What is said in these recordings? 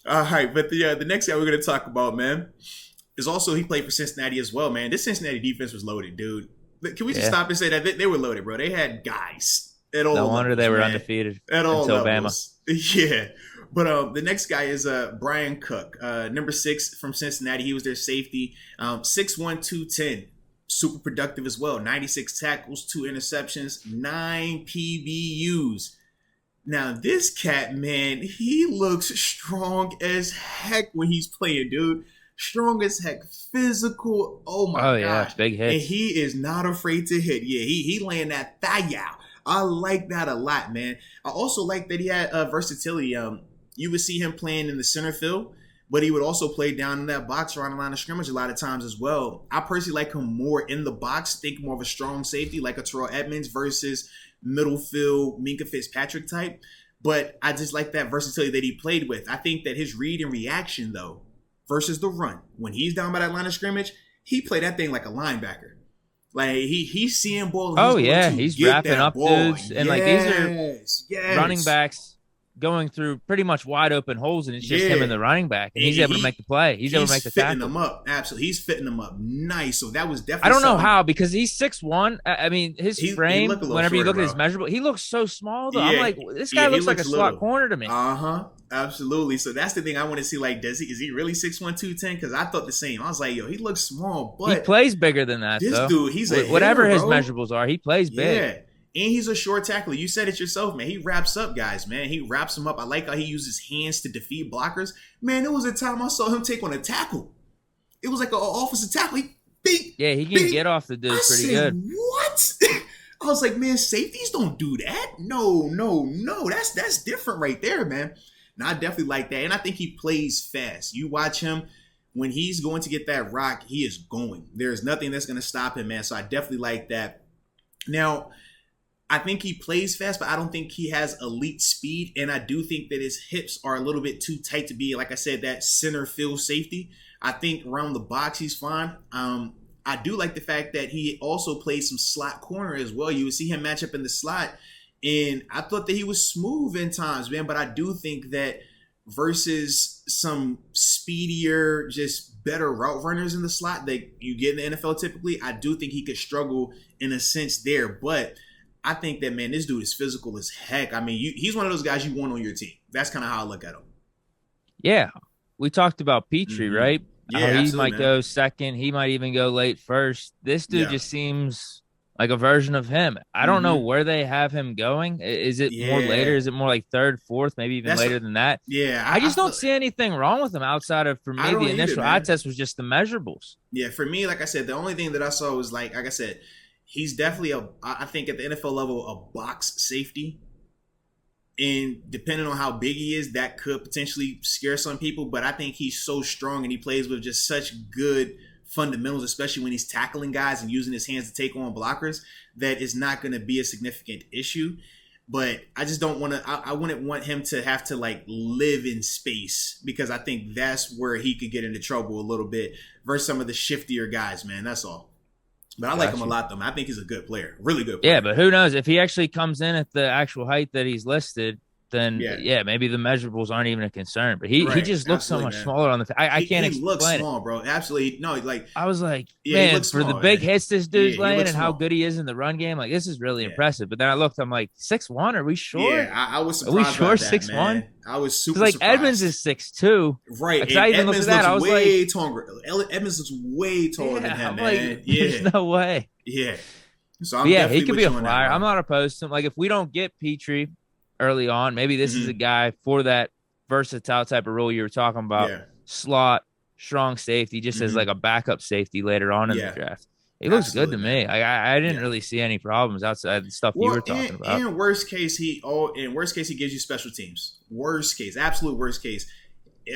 All right, but the next guy we're gonna talk about, man, is also he played for Cincinnati as well, man. This Cincinnati defense was loaded, dude. Can we just Yeah. stop and say that they were loaded, bro? They had guys at No all wonder levels, they were man. undefeated At all until Bama. levels, yeah. But the next guy is Bryan Cook, number 6 from Cincinnati. He was their safety, 6'1", 210. Super productive as well. 96 tackles, 2 interceptions, 9 PBUs. Now, this cat, man, he looks strong as heck when he's playing, dude. Strong as heck, physical. Oh my Oh yeah, gosh. big And hits. he is not afraid to hit. Yeah, he laying that thigh out. I like that a lot, man. I also like that he had versatility. You would see him playing in the center field, but he would also play down in that box around the line of scrimmage a lot of times as well. I personally like him more in the box, think more of a strong safety like a Terrell Edmonds versus middle field Minka Fitzpatrick type. But I just like that versatility that he played with. I think that his read and reaction, though, versus the run, when he's down by that line of scrimmage, he played that thing like a linebacker. Like he's seeing ball and he's Oh going yeah, to he's get wrapping that up ball. dudes, and like these are running Yes. backs going through pretty much wide open holes, and it's just him Yeah. and the running back, and And he's able to make the play. He's able to make the fitting tackle. them up. Absolutely. He's fitting them up nice. So that was I definitely don't know something. how because he's 6'1". I mean, his He frame. looked a little Whenever you shorter, look at his bro. measurable, he looks so small though. I'm Yeah. like, this guy Yeah, he looks like a looks slot little. corner to me. Uh-huh. Absolutely. So that's the thing I want to see. Like, is he really 6'1", 210? Because I thought the same. I was like, yo, he looks small, He but plays bigger than that this though. dude, he's a Whatever hitter, his bro. measurables are, he plays big. Yeah. And he's a short tackler. You said it yourself, man. He wraps up guys, man. He wraps them up. I like how he uses hands to defeat blockers. Man, there was a time I saw him take on a tackle. It was like an offensive tackle. He beat, Yeah, he can beat. get off the I dudes pretty said, good. what? I was like, man, safeties don't do that. No, no, no. That's different right there, man. Now, I definitely like that. And I think he plays fast. You watch him, when he's going to get that rock, he is going. There's nothing that's going to stop him, man. So I definitely like that. Now, I think he plays fast, but I don't think he has elite speed. And I do think that his hips are a little bit too tight to be, like I said, that center field safety. I think around the box, he's fine. I do like the fact that he also plays some slot corner as well. You would see him match up in the slot. And I thought that he was smooth in times, man. But I do think that versus some speedier, just better route runners in the slot that you get in the NFL typically, I do think he could struggle in a sense there. But I think that, man, this dude is physical as heck. I mean, he's one of those guys you want on your team. That's kind of how I look at him. Yeah, we talked about Petrie, Mm-hmm. right? Yeah, How he absolutely, might man. go second. He might even go late first. This dude Yeah. just seems like a version of him. I don't know where they have him going. Is it more later? Yeah. Is it more like third, fourth, maybe even That's later than that? Yeah. I just don't see anything wrong with him outside of, for I me, don't the either, initial eye man. test was just the measurables. Yeah, for me, like I said, the only thing that I saw was like I said, he's definitely I think at the NFL level, a box safety. And depending on how big he is, that could potentially scare some people. But I think he's so strong and he plays with just such good fundamentals, especially when he's tackling guys and using his hands to take on blockers, that is not going to be a significant issue. But I just don't want to, I wouldn't want him to have to like live in space, because I think that's where he could get into trouble a little bit versus some of the shiftier guys, man. That's all. But I like him a lot, though. Man. I think he's a good player, really good player. Yeah, but who knows if he actually comes in at the actual height that he's listed? Then maybe the measurables aren't even a concern. But he just looks so much smaller on the. I can't explain it. He looks small, bro. Absolutely, no. Like I was like, man, for small, the big man. hits this dude's laying and how small. good he is in the run game, like this is really impressive. But then I looked, I'm like, 6'1"? Are we sure? Yeah, I was surprised. Are we sure 6'1"? I was super like surprised. Edmonds is 6'2". Right. Like, I even looked at that. I was way like, taller. Edmonds looks way taller than him, I'm man. like, there's no way. Yeah. So he could be a flyer. I'm not opposed to him. Like if we don't get Petrie early on, maybe this is a guy for that versatile type of role you were talking about. Yeah. Slot, strong safety, just as like a backup safety later on in the draft. He looks good to me. I didn't really see any problems outside the stuff you were talking about. In worst case, he gives you special teams. Worst case, absolute worst case.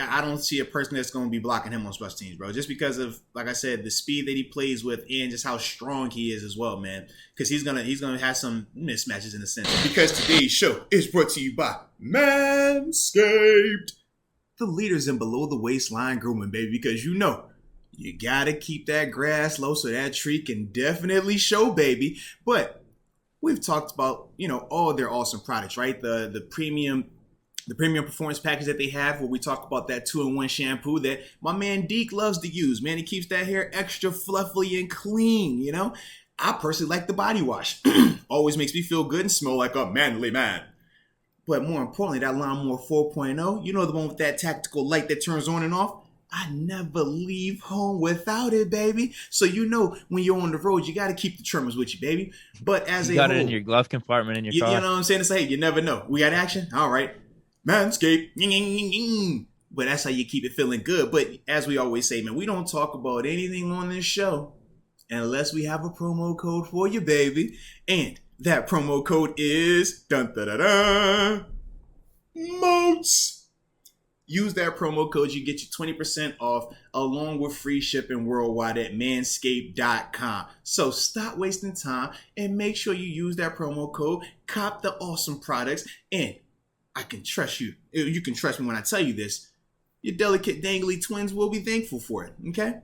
I don't see a person that's going to be blocking him on special teams, bro. Just because of, like I said, the speed that he plays with and just how strong he is as well, man. Because he's gonna have some mismatches in a sense. Because today's show is brought to you by Manscaped, the leaders in below the waistline grooming, baby. Because you gotta keep that grass low so that tree can definitely show, baby. But we've talked about all their awesome products, right? The premium the premium performance package that they have, where we talk about that 2-in-1 shampoo that my man Deke loves to use. Man, he keeps that hair extra fluffy and clean, you know? I personally like the body wash. Always makes me feel good and smell like a manly man. But more importantly, that Lawnmower 4.0, you know, the one with that tactical light that turns on and off? I never leave home without it, baby. So you know when you're on the road, you got to keep the trimmers with you, baby. But as you got it in your glove compartment in your car. You know what I'm saying? It's like, hey, you never know. We got action? All right. Manscaped. But that's how you keep it feeling good. But as we always say, man, we don't talk about anything on this show unless we have a promo code for you, baby. And that promo code is MOATS. Use that promo code. You get you 20% off along with free shipping worldwide at manscaped.com. So stop wasting time and make sure you use that promo code. Cop the awesome products. And I can trust you. You can trust me when I tell you this. Your delicate dangly twins will be thankful for it. Okay?